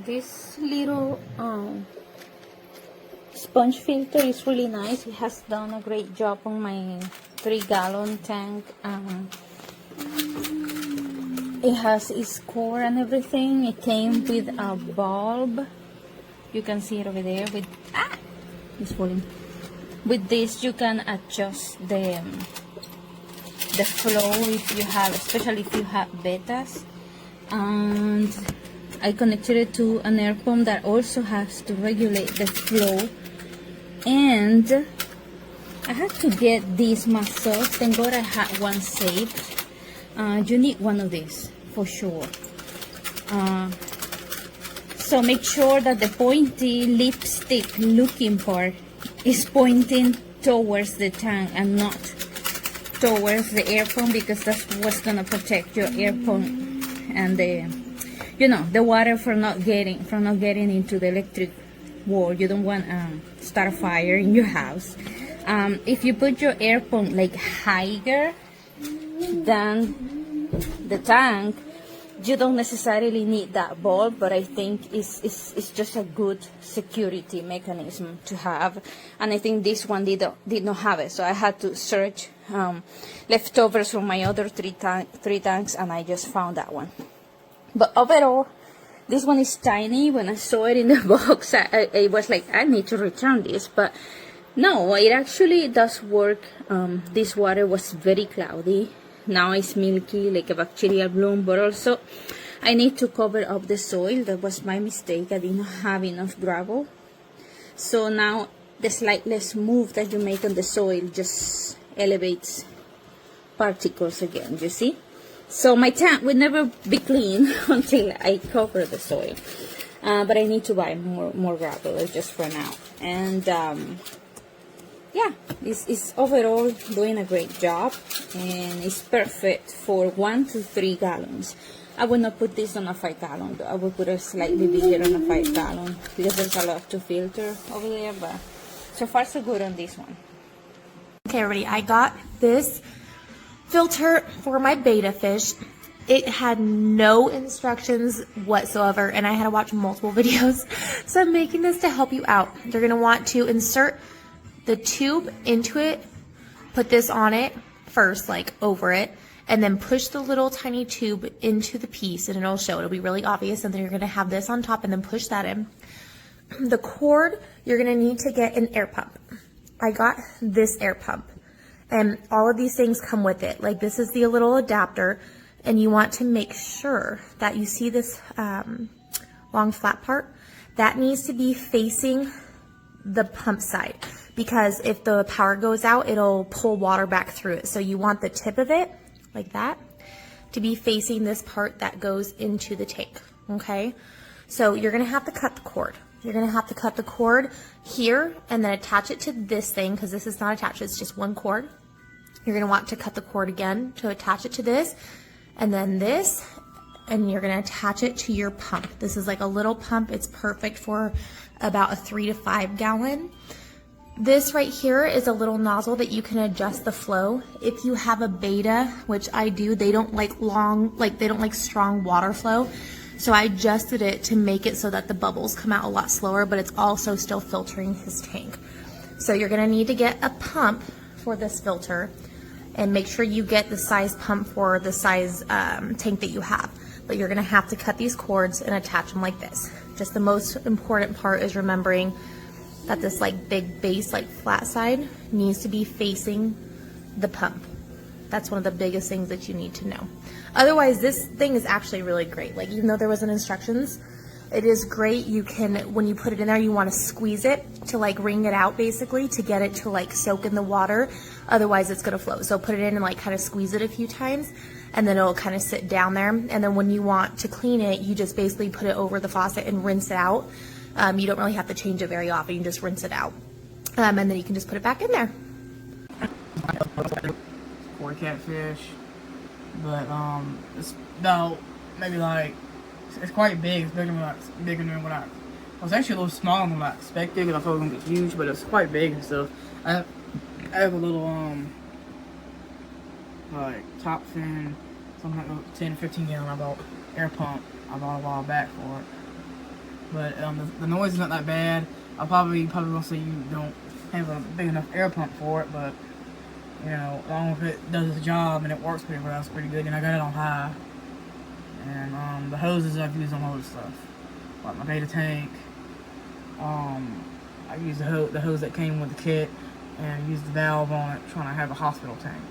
This little sponge filter is really nice. It has done a great job on my 3-gallon tank. It has its core and everything. It came with a bulb. You can see it over there with it's falling. With this you can adjust the flow if you have, especially if you have betas. And I connected it to an air pump that also has to regulate the flow. And I had to get these myself. Thank God I had one saved. You need one of these for sure. So make sure that the pointy lipstick looking part is pointing towards the tank and not towards the air pump, because that's what's gonna protect your air pump and the, you know, the water from not getting into the electric wall. You don't want start a fire in your house. If you put your air pump like higher than the tank, you don't necessarily need that bulb, but I think it's just a good security mechanism to have. And I think this one did not have it, so I had to search leftovers from my other three tanks, and I just found that one. But overall, this one is tiny. When I saw it in the box, I was like, I need to return this, but no, it actually does work. This water was very cloudy. Now it's milky, like a bacterial bloom, but also I need to cover up the soil. That was my mistake. I did not have enough gravel. So now the slight less move that you make on the soil just elevates particles again, you see? So my tank will never be clean until I cover the soil. But I need to buy more gravel just for now. And yeah, it's overall doing a great job, and it's perfect for 1 to 3 gallons. I would not put this on a 5-gallon though. I would put it slightly bigger on a 5-gallon because there's a lot to filter over there, but so far so good on this one. Okay everybody, I got this filter for my betta fish. It had no instructions whatsoever, and I had to watch multiple videos. So I'm making this to help you out. You're going to want to insert the tube into it, put this on it first, like over it, and then push the little tiny tube into the piece, and it'll show. It'll be really obvious, and then you're going to have this on top, and then push that in. The cord, you're going to need to get an air pump. I got this air pump, and all of these things come with it. Like, this is the little adapter, and you want to make sure that you see this long flat part. That needs to be facing the pump side, because if the power goes out, it'll pull water back through it. So you want the tip of it, like that, to be facing this part that goes into the tank, okay? So you're gonna have to cut the cord. You're gonna have to cut the cord here and then attach it to this thing, because this is not attached, it's just one cord. You're gonna want to cut the cord again to attach it to this, and then this, and you're gonna attach it to your pump. This is like a little pump. It's perfect for about a 3 to 5 gallon. This right here is a little nozzle that you can adjust the flow. If you have a betta, which I do, they don't like they don't like strong water flow. So I adjusted it to make it so that the bubbles come out a lot slower, but it's also still filtering his tank. So you're gonna need to get a pump for this filter, and make sure you get the size pump for the size tank that you have. But you're gonna have to cut these cords and attach them like this. Just the most important part is remembering that this like big base, like flat side, needs to be facing the pump. That's one of the biggest things that you need to know. Otherwise, this thing is actually really great. Like, even though there wasn't instructions, it is great. You can, when you put it in there, you want to squeeze it to like wring it out, basically, to get it to like soak in the water. Otherwise, it's going to float. So put it in and like kind of squeeze it a few times, and then it'll kind of sit down there. And then when you want to clean it, you just basically put it over the faucet and rinse it out. You don't really have to change it very often. You just rinse it out. And then you can just put it back in there. For catfish, but it's about maybe like, it's quite big. It's bigger than what I was actually a little smaller than what I expected, because I thought it was gonna be huge, but it's quite big and stuff. I have a little like top fin, something like 10 or 15 gallon. I bought air pump. I bought a while back for it, but the noise is not that bad. I probably gonna say you don't have a big enough air pump for it, but you know, as long as it does its job and it works pretty well, it's pretty good. And I got it on high. And the hoses I've used on other stuff, like my beta tank. I used the hose that came with the kit, and used the valve on it, trying to have a hospital tank.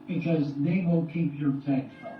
because they will keep your tank dry.